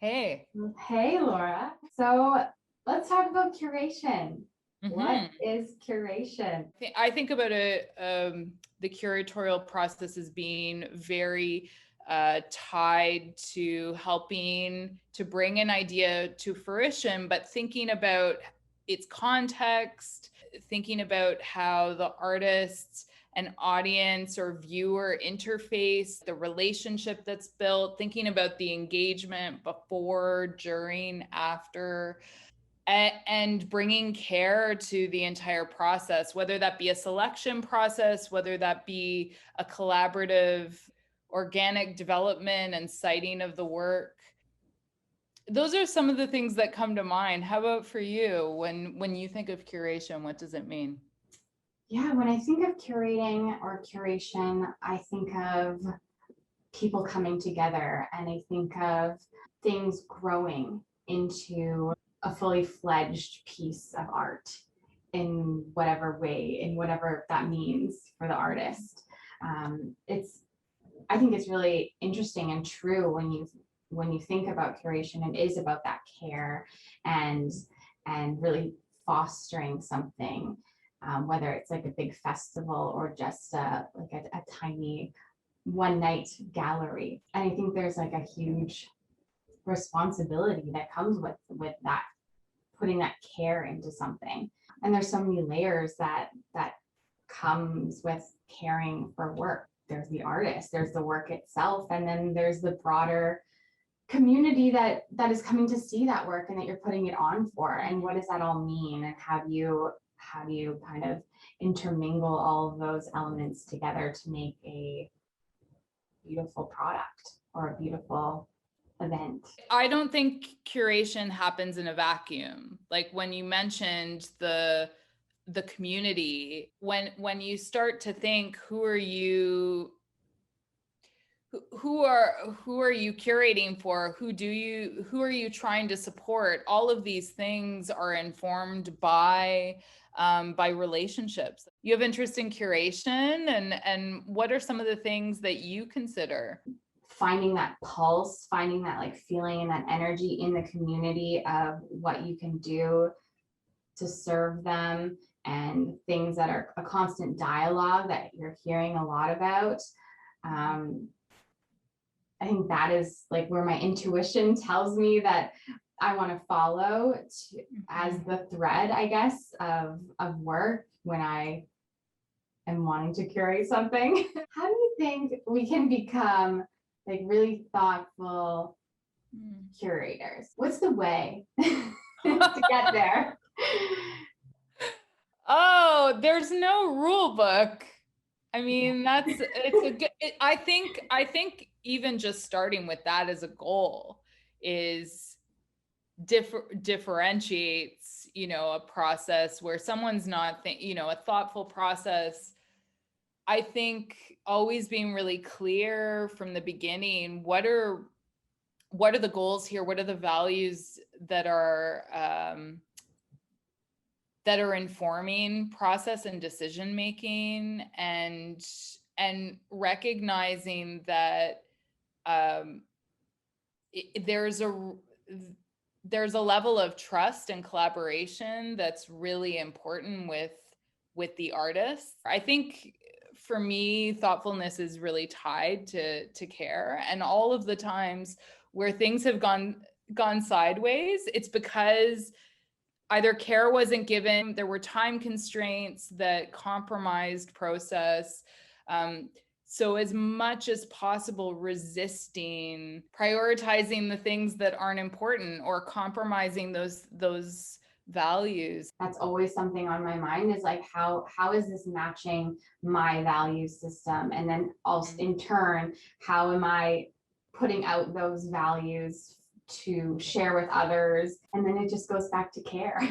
Hey. Hey, Laura. So let's talk about curation. What hmm is curation? I think about the curatorial process as being very tied to helping to bring an idea to fruition, but thinking about its context, thinking about how the artists and audience or viewer interface, the relationship that's built, thinking about the engagement before, during, after, and bringing care to the entire process, whether that be a selection process, whether that be a collaborative organic development and citing of the work. Those are some of the things that come to mind. How about for you? When you think of curation, what does it mean? Yeah, when I think of curating or curation, I think of people coming together and I think of things growing into a fully fledged piece of art in whatever way, in whatever that means for the artist. I think it's really interesting and true when you think about curation. It is about that care and really fostering something, whether it's like a big festival or just a tiny one night gallery. And I think there's like a huge responsibility that comes with that, putting that care into something. And there's so many layers that comes with caring for work. There's the artist, there's the work itself, and then there's the broader community that is coming to see that work and that you're putting it on for. And what does that all mean? And how do you kind of intermingle all of those elements together to make a beautiful product or a beautiful event? I don't think curation happens in a vacuum. Like when you mentioned the community, when you start to think who are you curating for, who are you trying to support, all of these things are informed by relationships. You have interest in curation, and what are some of the things that you consider? Finding that pulse, finding that like feeling and that energy in the community of what you can do to serve them, and things that are a constant dialogue that you're hearing a lot about. um, I think that is like where my intuition tells me that I want to follow as the thread, I guess, of work when I am wanting to curate something. How do you think we can become like really thoughtful curators? What's the way to get there? Oh, there's no rule book. I mean, it's a good, I think even just starting with that as a goal is differentiates, a process where someone's not a thoughtful process. I think always being really clear from the beginning, what are the goals here? What are the values that are informing process and decision making, and recognizing that um, there's a level of trust and collaboration that's really important with the artist. I think for me, thoughtfulness is really tied to care, and all of the times where things have gone sideways, it's because either care wasn't given, there were time constraints that compromised process. So as much as possible, resisting prioritizing the things that aren't important or compromising those values. That's always something on my mind, is like how is this matching my value system, and then also in turn how am I putting out those values to share with others, and then it just goes back to care.